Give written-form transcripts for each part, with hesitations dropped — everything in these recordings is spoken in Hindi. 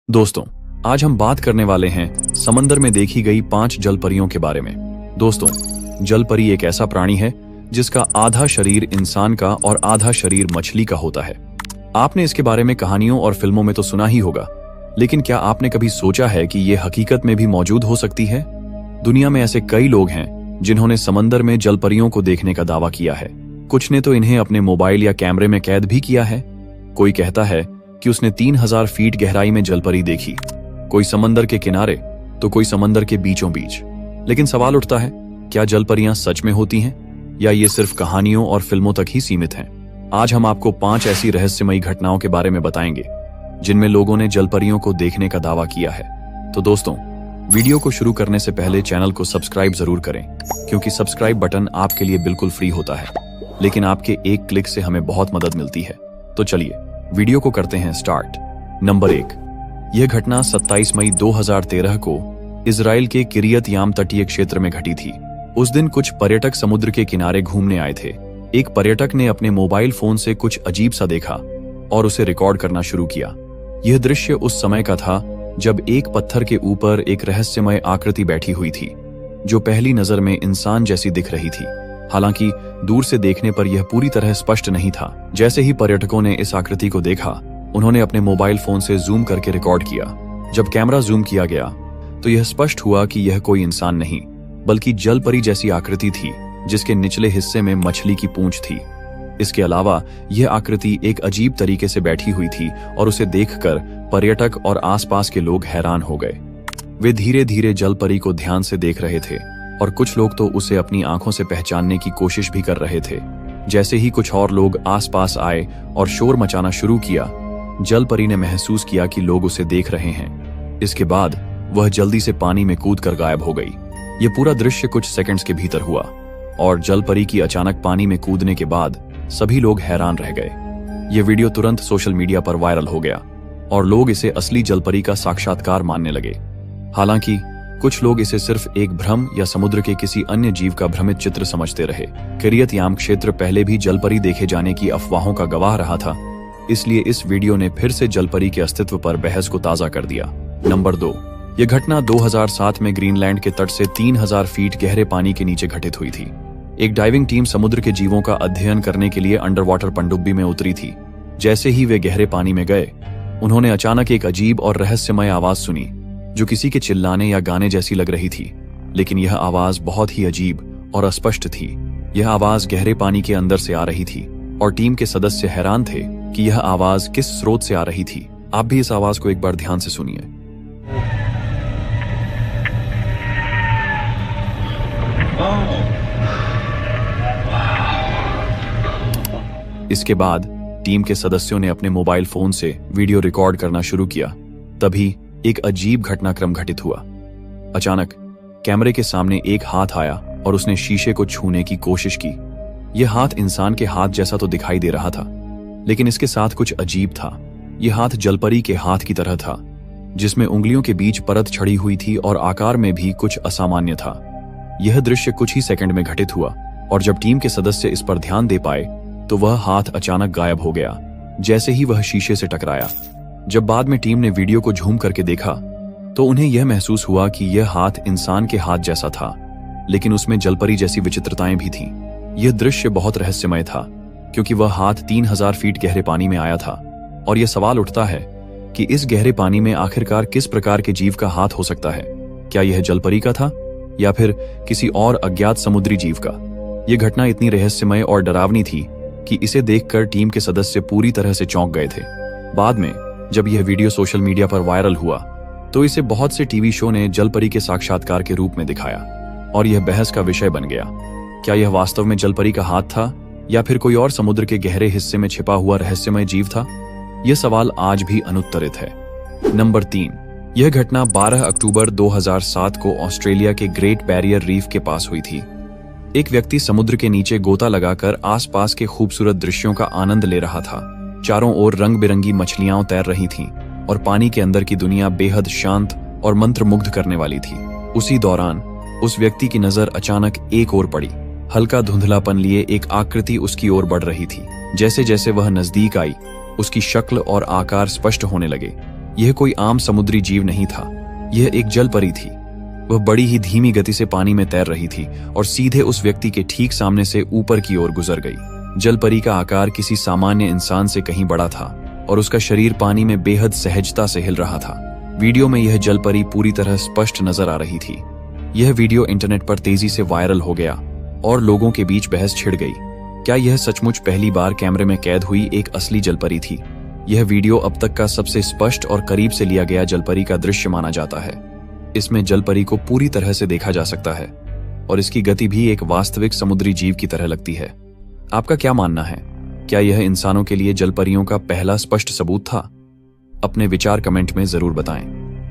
दोस्तों, आज हम बात करने वाले हैं समंदर में देखी गई 5 जल परियों के बारे में। दोस्तों, जल परी एक ऐसा प्राणी है जिसका आधा शरीर इंसान का और आधा शरीर मछली का होता है। आपने इसके बारे में कहानियों और फिल्मों में तो सुना ही होगा, लेकिन क्या आपने कभी सोचा है कि ये हकीकत में भी मौजूद हो सकती है? दुनिया में ऐसे कई लोग हैं जिन्होंने समंदर में जल परियों को देखने का दावा किया है। कुछ ने तो इन्हें अपने मोबाइल या कैमरे में कैद भी किया है। कोई कहता है कि उसने 3000 फीट गहराई में जलपरी देखी, कोई समंदर के किनारे तो कोई समंदर के बीचों बीच। लेकिन सवाल उठता है, क्या जलपरियां सच में होती हैं या ये सिर्फ कहानियों और फिल्मों तक ही सीमित हैं? आज हम आपको 5 ऐसी रहस्यमयी घटनाओं के बारे में बताएंगे जिनमें लोगों ने जलपरियों को देखने का दावा किया है। तो दोस्तों, वीडियो को शुरू करने से पहले चैनल को सब्सक्राइब जरूर करें, क्योंकि सब्सक्राइब बटन आपके लिए बिल्कुल फ्री होता है, लेकिन आपके एक क्लिक से हमें बहुत मदद मिलती है। तो चलिए वीडियो को करते हैं स्टार्ट। नंबर 1, यह घटना 27 मई 2013 को इजराइल के किरियत याम तटीय क्षेत्र में घटी थी। उस दिन कुछ पर्यटक समुद्र के किनारे घूमने आए थे। एक पर्यटक ने अपने मोबाइल फोन से कुछ अजीब सा देखा और उसे रिकॉर्ड करना शुरू किया। यह दृश्य उस समय का था जब एक पत्थर के ऊपर एक रहस्यमय आकृति बैठी हुई थी, जो पहली नजर में इंसान जैसी दिख रही थी। हालांकि दूर से देखने पर यह पूरी तरह स्पष्ट नहीं था। जैसे ही पर्यटकों ने इस आकृति को देखा, उन्होंने अपने मोबाइल फोन से जूम करके रिकॉर्ड किया। जब कैमरा जूम किया गया तो यह स्पष्ट हुआ कि यह कोई इंसान नहीं, बल्कि जल परी जैसी आकृति थी, जिसके निचले हिस्से में मछली की पूंछ थी। इसके अलावा यह आकृति एक अजीब तरीके से बैठी हुई थी और उसे देखकर पर्यटक और आसपास के लोग हैरान हो गए। वे धीरे धीरे जल परी को ध्यान से देख रहे थे और कुछ लोग तो उसे अपनी आंखों से पहचानने की कोशिश भी कर रहे थे। जैसे ही कुछ और लोग आसपास आए और शोर मचाना शुरू किया, जल परी ने महसूस किया कि लोग उसे देख रहे हैं। इसके बाद वह जल्दी से पानी में कूदकर गायब हो गई। यह पूरा दृश्य कुछ सेकंड्स के भीतर हुआ और जल परी की अचानक पानी में कूदने के बाद सभी लोग हैरान रह गए। यह वीडियो तुरंत सोशल मीडिया पर वायरल हो गया और लोग इसे असली जल परी का साक्षात्कार मानने लगे। हालांकि कुछ लोग इसे सिर्फ एक भ्रम या समुद्र के किसी अन्य जीव का भ्रमित चित्र समझते रहे। किरियत याम क्षेत्र पहले भी जलपरी देखे जाने की अफवाहों का गवाह रहा था, इसलिए इस वीडियो ने फिर से जलपरी के अस्तित्व पर बहस को ताजा कर दिया। नंबर 2, यह घटना 2007 में ग्रीनलैंड के तट से 3000 फीट गहरे पानी के नीचे घटित हुई थी। एक डाइविंग टीम समुद्र के जीवों का अध्ययन करने के लिए अंडर वाटर पनडुब्बी में उतरी थी। जैसे ही वे गहरे पानी में गए, उन्होंने अचानक एक अजीब और रहस्यमय आवाज सुनी, जो किसी के चिल्लाने या गाने जैसी लग रही थी। लेकिन यह आवाज बहुत ही अजीब और अस्पष्ट थी। यह आवाज गहरे पानी के अंदर से आ रही थी और टीम के सदस्य हैरान थे कि यह आवाज किस स्रोत से आ रही थी। आप भी इस आवाज को एक बार ध्यान से सुनिए। इसके बाद टीम के सदस्यों ने अपने मोबाइल फोन से वीडियो रिकॉर्ड करना शुरू किया। तभी एक अजीब घटनाक्रम घटित हुआ। अचानक कैमरे के सामने एक हाथ आया और उसने शीशे को छूने की कोशिश की। यह हाथ इंसान के हाथ जैसा तो दिखाई दे रहा था, लेकिन इसके साथ कुछ अजीब था। यह हाथ जलपरी के हाथ की तरह था, जिसमें उंगलियों के बीच परत छड़ी हुई थी और आकार में भी कुछ असामान्य था। यह दृश्य कुछ ही सेकंड में घटित हुआ और जब टीम के सदस्य इस पर ध्यान दे पाए तो वह हाथ अचानक गायब हो गया, जैसे ही वह शीशे से टकराया। जब बाद में टीम ने वीडियो को झूम करके देखा तो उन्हें यह महसूस हुआ कि यह हाथ इंसान के हाथ जैसा था, लेकिन उसमें जलपरी जैसी विचित्रताएं भी थीं। यह दृश्य बहुत रहस्यमय था, क्योंकि वह हाथ 3000 फीट गहरे पानी में आया था और यह सवाल उठता है कि इस गहरे पानी में आखिरकार किस प्रकार के जीव का हाथ हो सकता है। क्या यह जलपरी का था या फिर किसी और अज्ञात समुद्री जीव का? यह घटना इतनी रहस्यमय और डरावनी थी कि इसे देखकर टीम के सदस्य पूरी तरह से चौंक गए थे। बाद में जब यह वीडियो सोशल मीडिया पर वायरल हुआ तो इसे बहुत से टीवी शो ने जलपरी के साक्षात्कार के रूप में दिखाया और यह बहस का विषय बन गया। क्या यह वास्तव में जलपरी का हाथ था या फिर कोई और समुद्र के गहरे हिस्से में छिपा हुआ रहस्यमय जीव था? यह सवाल आज भी अनुत्तरित है। नंबर 3, यह घटना 12 अक्टूबर 2007 को ऑस्ट्रेलिया के ग्रेट बैरियर रीफ के पास हुई थी। एक व्यक्ति समुद्र के नीचे गोता लगाकर आसपास के खूबसूरत दृश्यों का आनंद ले रहा था। चारों ओर रंग बिरंगी मछलियां तैर रही थीं और पानी के अंदर की दुनिया बेहद शांत और मंत्रमुग्ध करने वाली थी। उसी दौरान उस व्यक्ति की नजर अचानक एक ओर पड़ी। हल्का धुंधलापन लिए एक आकृति उसकी ओर बढ़ रही थी। जैसे जैसे वह नजदीक आई, उसकी शक्ल और आकार स्पष्ट होने लगे। यह कोई आम समुद्री जीव नहीं था, यह एक जल परी थी। वह बड़ी ही धीमी गति से पानी में तैर रही थी और सीधे उस व्यक्ति के ठीक सामने से ऊपर की ओर गुजर गई। जल परी का आकार किसी सामान्य इंसान से कहीं बड़ा था और उसका शरीर पानी में बेहद सहजता से हिल रहा था। वीडियो में यह जल परी पूरी तरह स्पष्ट नजर आ रही थी। यह वीडियो इंटरनेट पर तेजी से वायरल हो गया और लोगों के बीच बहस छिड़ गई। क्या यह सचमुच पहली बार कैमरे में कैद हुई एक असली जलपरी थी? यह वीडियो अब तक का सबसे स्पष्ट और करीब से लिया गया जलपरी का दृश्य माना जाता है। इसमें जलपरी को पूरी तरह से देखा जा सकता है और इसकी गति भी एक वास्तविक समुद्री जीव की तरह लगती है। आपका क्या मानना है? क्या यह इंसानों के लिए जलपरियों का पहला स्पष्ट सबूत था? अपने विचार कमेंट में जरूर बताएं।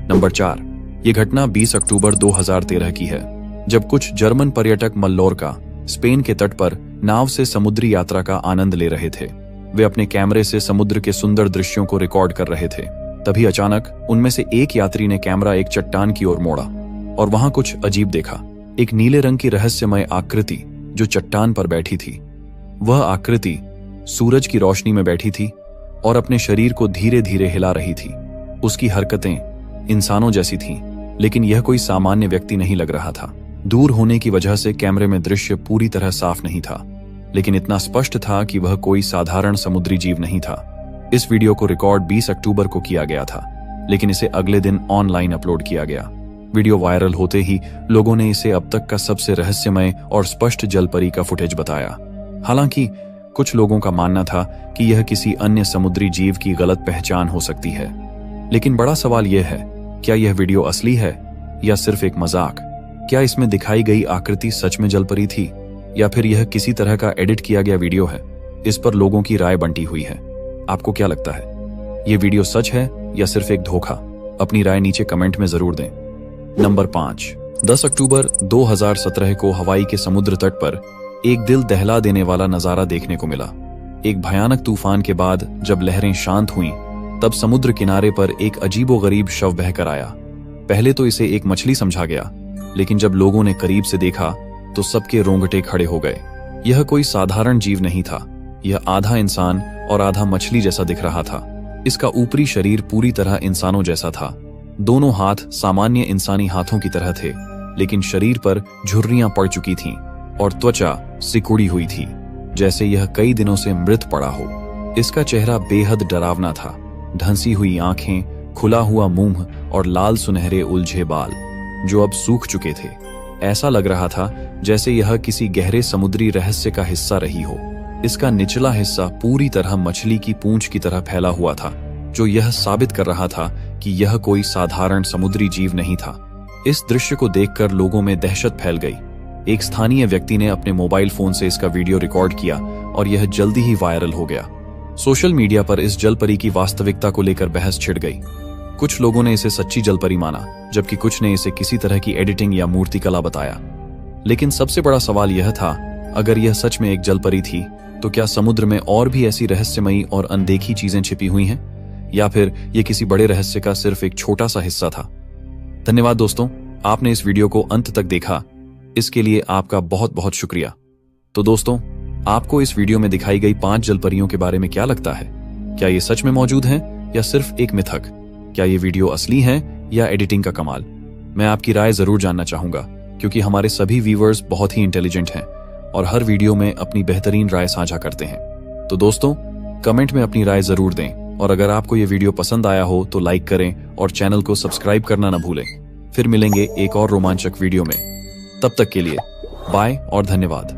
नंबर 4, यह घटना 20 अक्टूबर 2013 की है, जब कुछ जर्मन पर्यटक मल्लोर्का, स्पेन के तट पर नाव से समुद्री यात्रा का आनंद ले रहे थे। वे अपने कैमरे से समुद्र के सुंदर दृश्यों को रिकॉर्ड कर रहे थे। तभी अचानक उनमें से एक यात्री ने कैमरा एक चट्टान की ओर मोड़ा और वहां कुछ अजीब देखा। एक नीले रंग की रहस्यमय आकृति जो चट्टान पर बैठी थी। वह आकृति सूरज की रोशनी में बैठी थी और अपने शरीर को धीरे धीरे हिला रही थी। उसकी हरकतें इंसानों जैसी थीं, लेकिन यह कोई सामान्य व्यक्ति नहीं लग रहा था। दूर होने की वजह से कैमरे में दृश्य पूरी तरह साफ नहीं था, लेकिन इतना स्पष्ट था कि वह कोई साधारण समुद्री जीव नहीं था। इस वीडियो को रिकॉर्ड 20 अक्टूबर को किया गया था, लेकिन इसे अगले दिन ऑनलाइन अपलोड किया गया। वीडियो वायरल होते ही लोगों ने इसे अब तक का सबसे रहस्यमय और स्पष्ट जलपरी का फुटेज बताया। हालांकि कुछ लोगों का मानना था कि यह किसी अन्य समुद्री जीव की गलत पहचान हो सकती है। लेकिन बड़ा सवाल यह है, क्या यह वीडियो असली है या सिर्फ एक मजाक? क्या इसमें दिखाई गई आकृति सच में जलपरी थी या फिर यह किसी तरह का एडिट किया गया वीडियो है? इस पर लोगों की राय बंटी हुई है। आपको क्या लगता है, यह वीडियो सच है या सिर्फ एक धोखा? अपनी राय नीचे कमेंट में जरूर दें। नंबर 5, 10 अक्टूबर 2017 को हवाई के समुद्र तट पर एक दिल दहला देने वाला नजारा देखने को मिला। एक भयानक तूफान के बाद जब लहरें शांत हुईं, तब समुद्र किनारे पर एक अजीबोगरीब शव बहकर आया। पहले तो इसे एक मछली समझा गया, लेकिन जब लोगों ने करीब से देखा तो सबके रोंगटे खड़े हो गए। यह कोई साधारण जीव नहीं था, यह आधा इंसान और आधा मछली जैसा दिख रहा था। इसका ऊपरी शरीर पूरी तरह इंसानों जैसा था। दोनों हाथ सामान्य इंसानी हाथों की तरह थे, लेकिन शरीर पर झुर्रियां पड़ चुकी थीं और त्वचा सिकुड़ी हुई थी, जैसे यह कई दिनों से मृत पड़ा हो। इसका चेहरा बेहद डरावना था। ढंसी हुई आंखें, खुला हुआ मुंह और लाल सुनहरे उलझे बाल जो अब सूख चुके थे। ऐसा लग रहा था जैसे यह किसी गहरे समुद्री रहस्य का हिस्सा रही हो। इसका निचला हिस्सा पूरी तरह मछली की पूंछ की तरह फैला हुआ था, जो यह साबित कर रहा था कि यह कोई साधारण समुद्री जीव नहीं था। इस दृश्य को देखकर लोगों में दहशत फैल गई। एक स्थानीय व्यक्ति ने अपने मोबाइल फोन से इसका वीडियो रिकॉर्ड किया और यह जल्दी ही वायरल हो गया। सोशल मीडिया पर इस जलपरी की वास्तविकता को लेकर बहस छिड़ गई। कुछ लोगों ने इसे सच्ची जलपरी माना, जबकि कुछ ने इसे किसी तरह की एडिटिंग या मूर्तिकला बताया। लेकिन सबसे बड़ा सवाल यह था, अगर यह सच में एक जलपरी थी, तो क्या समुद्र में और भी ऐसी रहस्यमयी और अनदेखी चीजें छिपी हुई हैं, या फिर यह किसी बड़े रहस्य का सिर्फ एक छोटा सा हिस्सा था? धन्यवाद दोस्तों, आपने इस वीडियो को अंत तक देखा, इसके लिए आपका बहुत बहुत शुक्रिया। तो दोस्तों, आपको इस वीडियो में दिखाई गई 5 जलपरियों के बारे में क्या लगता है? क्या ये सच में मौजूद हैं या सिर्फ एक मिथक? क्या ये वीडियो असली है या एडिटिंग का कमाल? मैं आपकी राय जरूर जानना चाहूंगा, क्योंकि हमारे सभी व्यूअर्स बहुत ही इंटेलिजेंट हैं और हर वीडियो में अपनी बेहतरीन राय साझा करते हैं। तो दोस्तों, कमेंट में अपनी राय जरूर दें और अगर आपको ये वीडियो पसंद आया हो तो लाइक करें और चैनल को सब्सक्राइब करना न भूलें। फिर मिलेंगे एक और रोमांचक वीडियो में। तब तक के लिए बाय और धन्यवाद।